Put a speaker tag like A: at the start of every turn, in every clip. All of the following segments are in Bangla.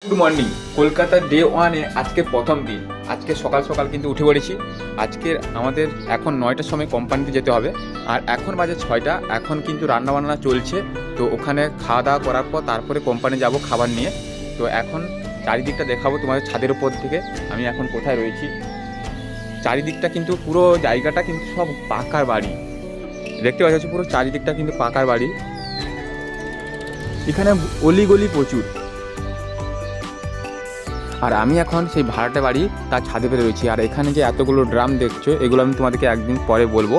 A: Good morning. কলকাতার ডে ওয়ানে আজকে প্রথম দিন। আজকে সকাল সকাল কিন্তু উঠে পড়েছি। আজকে আমাদের এখন 9টার সময় কোম্পানিতে যেতে হবে, আর এখন বাজে 6টা। এখন কিন্তু রান্নাবান্না চলছে, তো ওখানে খাওয়া দাওয়া করার পর তারপরে কোম্পানি যাব খাবার নিয়ে। তো এখন চারিদিকটা দেখাবো তোমাদের ছাদের উপর থেকে আমি এখন কোথায় রয়েছি। চারিদিকটা কিন্তু পুরো জায়গাটা কিন্তু সব পাকার বাড়ি, দেখতে পাচ্ছ পুরো চারিদিকটা কিন্তু পাকার বাড়ি। এখানে অলিগলি প্রচুর। আর আমি এখন সেই ভাড়াটে বাড়ি তার ছাদে পেরে রয়েছি। আর এখানে যে এতগুলো ড্রাম দেখছো, এগুলো আমি তোমাদেরকে একদিন পরে বলবো।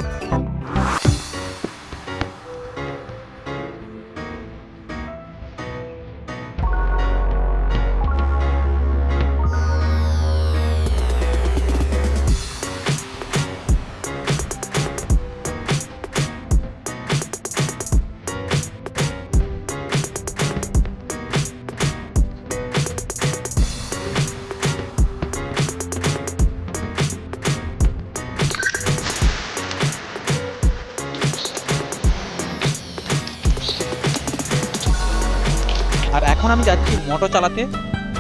B: আর এখন আমি যাচ্ছি মোটর চালাতে।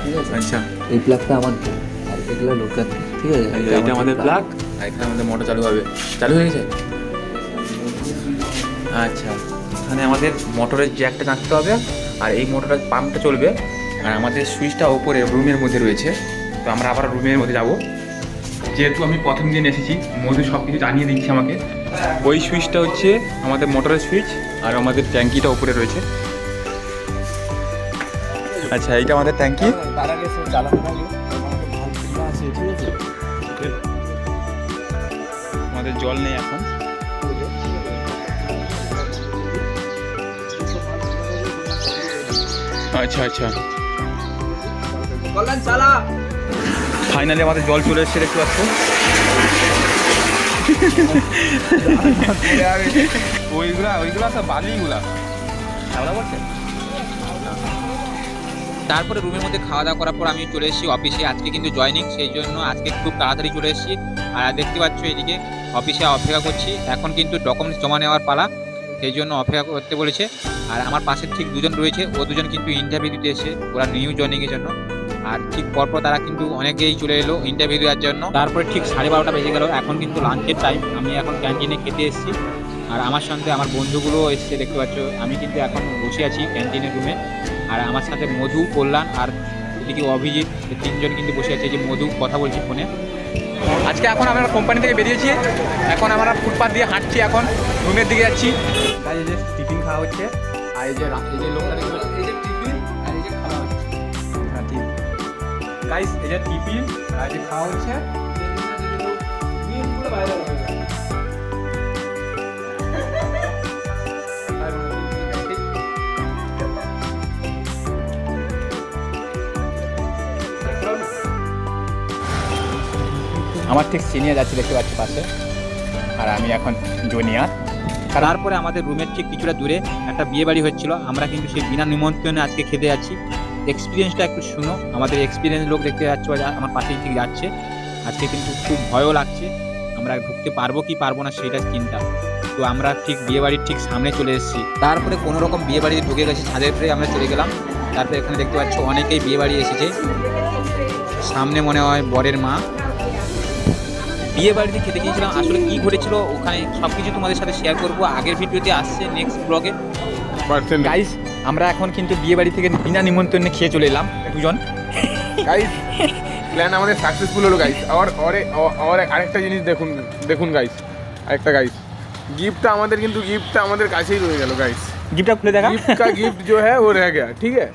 C: ঠিক আছে,
A: আচ্ছা,
C: এই প্লাগটা আমার তো, আর এগুলো লোকাল। ঠিক আছে,
A: এটা আমাদের প্লাগ, আর এখানে আমাদের মোটর চালু হবে। চালু হয়ে গেছে। আচ্ছা, এখানে আমাদের মোটরের জ্যাকটা রাখতে হবে, আর এই মোটরের পাম্পটা চলবে। আর আমাদের সুইচটা ওপরে রুমের মধ্যে রয়েছে। তো আমরা আবার রুমের মধ্যে যাব। যেহেতু আমি প্রথম দিন এসেছি, মধু সব কিছু জানিয়ে দিচ্ছে আমাকে। ওই সুইচটা হচ্ছে আমাদের মোটরের সুইচ, আর আমাদের ট্যাঙ্কিটা ওপরে রয়েছে। আচ্ছা, এইটা আমাদের ট্যাঙ্কি।
C: তার আগে সে চালানো থাকে, ভালো ফিল্টার আছে। ঠিক আছে,
A: আমাদের জল নেই এখন। আচ্ছা আচ্ছা,
C: কল্যাণ চালা।
A: ফাইনালি আমাদের জল চলে এসেছে, দেখতে পাচ্ছ। ওইগুলা সব বালিগুলা বলছে।
B: তারপরে রুমের মধ্যে খাওয়া দাওয়া করার পর আমি চলে এসেছি অফিসে। আজকে কিন্তু জয়েনিং, সেই জন্য আজকে খুব তাড়াতাড়ি চলে এসেছি। আর দেখতে পাচ্ছ এদিকে অফিসে অপেক্ষা করছি। এখন কিন্তু ডকুমেন্টস জমা নেওয়ার পালা, সেই জন্য অপেক্ষা করতে বলেছে। আর আমার পাশে ঠিক দুজন রয়েছে, ও দুজন কিন্তু ইন্টারভিউ দিতে এসে, ওরা নিউ জয়েনিংয়ের জন্য। আর ঠিক পরপর তারা কিন্তু অনেকেই চলে এলো ইন্টারভিউ দেওয়ার জন্য। তারপরে ঠিক 12:30 বেজে গেল। এখন কিন্তু লাঞ্চের টাইম। আমি এখন ক্যান্টিনে খেতে এসেছি, আর আমার সঙ্গে আমার বন্ধুগুলো এসছে, দেখতে পাচ্ছ। আমি কিন্তু এখন বসে আছি ক্যান্টিনের রুমে। আর আমার সাথে মধু, কল্যাণ আর এদিকে অভিজিৎ, এই তিনজন কিন্তু বসে আছে। যে মধু কথা বলছি ফোনে।
A: আজকে এখন আমরা কোম্পানি থেকে বেরিয়েছি, এখন আমরা ফুটপাথ দিয়ে হাঁটছি, এখন রুমের দিকে যাচ্ছি। তাই এই যে টিফিন খাওয়া হচ্ছে, আর এই যে লোকটা দেখতে পাচ্ছি, এই যে টিফিন আর এই যে খাওয়া হচ্ছে। হ্যাঁ, ঠিক গাইস, এই যে টিফিন আর এই যে খাওয়া হচ্ছে। আমার ঠিক সিনিয়র যাচ্ছে, দেখতে পাচ্ছি পাশে, আর আমি এখন জুনিয়র।
B: তারপরে আমাদের রুমের ঠিক কিছুটা দূরে একটা বিয়ে বাড়ি হচ্ছিল। আমরা কিন্তু সেই বিনা নিমন্ত্রণে আজকে খেতে যাচ্ছি। এক্সপিরিয়েন্সটা একটু শুনো। আমাদের এক্সপিরিয়েন্স লোক দেখতে যাচ্ছ, আমার পাশেই ঠিক যাচ্ছে। আজকে কিন্তু খুব ভয়ও লাগছে, আমরা ঢুকতে পারবো কি পারবো না সেটা চিন্তা। তো আমরা ঠিক বিয়ে বাড়ির ঠিক সামনে চলে এসেছি। তারপরে কোনো রকম বিয়ে বাড়িতে ঢুকে গেছি, ছাদের উপরে আমরা চলে গেলাম। তারপরে এখানে দেখতে পাচ্ছ অনেকেই বিয়ে বাড়ি এসেছে। সামনে মনে হয় বরের মা। বিয়ে বাড়িতে খেতে গিয়েছিলাম, আসলে কি ঘটেছিল ওখানে সব কিছু তোমাদের সাথে শেয়ার করবো। আগের ভিডিওতে আসছে, নেক্সট ব্লগে।
A: গাইস, আমরা এখন কিন্তু বিয়ে বাড়ি থেকে বিনা নিমন্ত্রণে খেয়ে চলে এলাম দুজন।
D: গাইস, প্ল্যান আমাদের সাকসেসফুল হলো গাইস। আর আরেকটা জিনিস দেখুন গাইস, আরেকটা গাইস, গিফটটা আমাদের কাছেই রয়ে গেল গাইস।
A: গিফটটা খুলে দেখা।
D: गिफ्ट का गिफ्ट जो है वो रह गया। ठीक है,